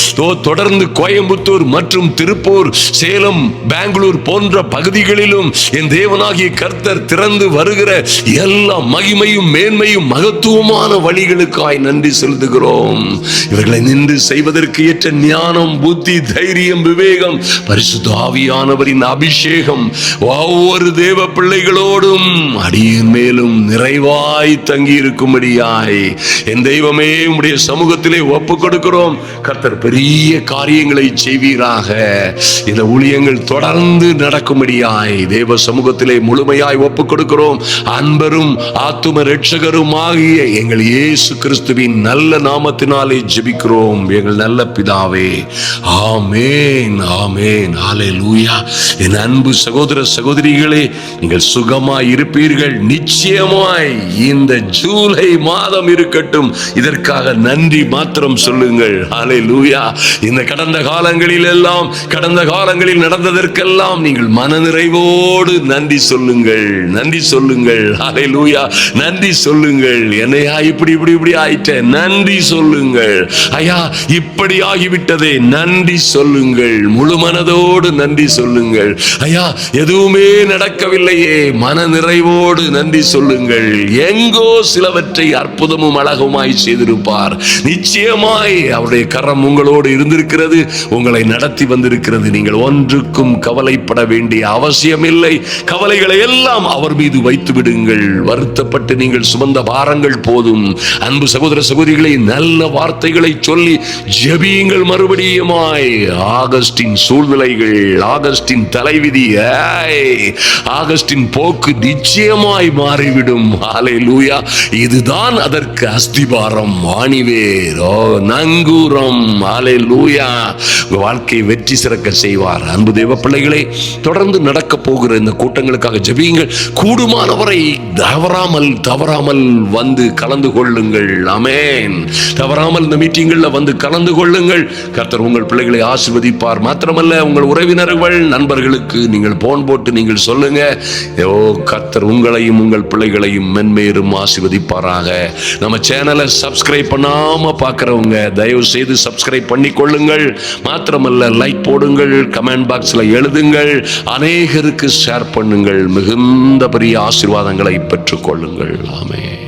தொடர்ந்து கோயம்புத்தூர் மற்றும் திருப்பூர், சேலம், பெங்களூர் போன்ற பகுதிகளிலும் என் தேவனாகிய கர்த்தர் திறந்து வருகிற எல்லா மகிமையும் மேன்மையும் மகத்துவமான வழிகளுக்காய் நன்றி செலுத்துகிறோம். இவர்களை நின்று செய்வதற்கு ஏற்ற ஞானம், புத்தி, தைரியம், விவேகம், பரிசுத்த ஆவியானவரின் அபிஷேகம் ஒவ்வொரு தேவ பிள்ளைகளோடும் அடியின் மேலும் நிறைவாய் தங்கி இருக்கும்படியாய் என் தெய்வமே உம்முடைய சமூகத்திலே ஒப்புக் கொடுக்கிறோம். கர்த்தர் பெரிய காரியங்களை செய்வீராக. இந்த ஊழியங்கள் தொடர்ந்து நடக்கும்படியாய் தேவ சமூகத்திலே முழுமையாய் ஒப்புக் கொடுக்கிறோம். அன்பரும் ஆத்தும இரட்சகரும் ஆகிய எங்கள் இயேசு கிறிஸ்துவின் நல்ல நாமத்தினாலே ஜெபிக்கிறோம். ஜெபிக்கிறோம் எங்கள் நல்ல பிதாவே. ஆமேன், ஆமேன், ஹல்லேலூயா. என் அன்பு சகோதர சகோதரிகளே, நீங்கள் சுகமாய் இருப்பீர்கள். நிச்சயமாய் இந்த ஜூலை மாதம் இருக்கட்டும், இதற்காக நன்றி மாத்திரம் சொல்லுங்கள். ஹல்லேலூயா. இந்த கடந்த காலங்களில் நடந்ததற்கெல்லாம் நீங்கள் மனநிறைவோடு நன்றி சொல்லுங்கள், நன்றி சொல்லுங்கள். ஹல்லேலூயா. நன்றி சொல்லுங்கள். என்னையா இப்படி ஆயிட்டேன், நன்றி சொல்லுங்கள். ஐயா இப்படி ஆகிவிட்டதே, நன்றி சொல்லுங்கள். முழு மனதோடு நன்றி சொல்லுங்கள். ஐயா எதுவுமே நடக்கவில்லையே, மன நிறைவோடு நன்றி சொல்லுங்கள். எங்கோ சிலவற்றை அற்புதமும் அழகுமாய் செய்திருப்பார். நிச்சயமாய் அவருடைய கரம் உங்களோடு இருந்திருக்கிறது, உங்களை நடத்தி வந்திருக்கிறது. நீங்கள் ஒன்றுக்கும் கவலைப்பட வேண்டிய அவசியம் இல்லை. கவலைகளை எல்லாம் அவர் மீது வைத்து விடுங்கள். வருத்தப்பட்டு நீங்கள் சுமந்த பாரங்கள் போதும். அன்பு சகோதர சகோதரிகளை, நல்ல வார்த்தைகளை சொல்லி ஜெபியுங்கள். மறுபடியுமாய் ஆகஸ்டின் சூழ்நிலைகள், ஆகஸ்டின் தலைவிதி, ஆகஸ்டின் போக்கு நிச்சயமாய் மாறிவிடும். ஹல்லேலூயா. இதுதான் அதற்கு அஸ்திபாரம், ஆணிவேர், நங்கூரம். ஹல்லேலூயா. வாழ்க்கையை வெற்றி சிறக்க செய்வார். அன்பு தேவ பிள்ளைகளை, தொடர்ந்து நடக்க போகிற இந்த கூட்டங்களுக்காக ஜெபியுங்கள். கூடுமானவரை தவறாமல் வந்து கலந்து கொள்ளுங்கள். ஆமென். தவறாமல் இந்த மீட்டிங்கள்ல வந்து கலந்து கொள்ளுங்கள். கர்த்தர் உங்கள் பிள்ளைகளை ஆசீர்வதிப்பார். மாத்திரமல்ல, உங்கள் உறவினர்கள் நண்பர்களுக்கு நீங்கள் போன் போட்டு நீங்கள் சொல்லுங்க. கர்த்தர் உங்களையும் உங்கள் பிள்ளைகளையும் மென்மேலும் ஆசீர்வதிப்பாராக. நம்ம சேனலை சப்ஸ்கிரைப் பண்ணாம பார்க்கிறவங்க தயவு செய்து சப்ஸ்கிரைப் பண்ணி கொள்ளுங்கள். மாத்திரமல்ல, லைக் போடுங்கள், கமெண்ட் பாக்ஸ்ல எழுதுங்கள், அநேகருக்கு ஷேர் பண்ணுங்கள். மிகுந்த பெரிய ஆசீர்வாதங்களை பெற்றுக் கொள்ளுங்கள். ஆமென்.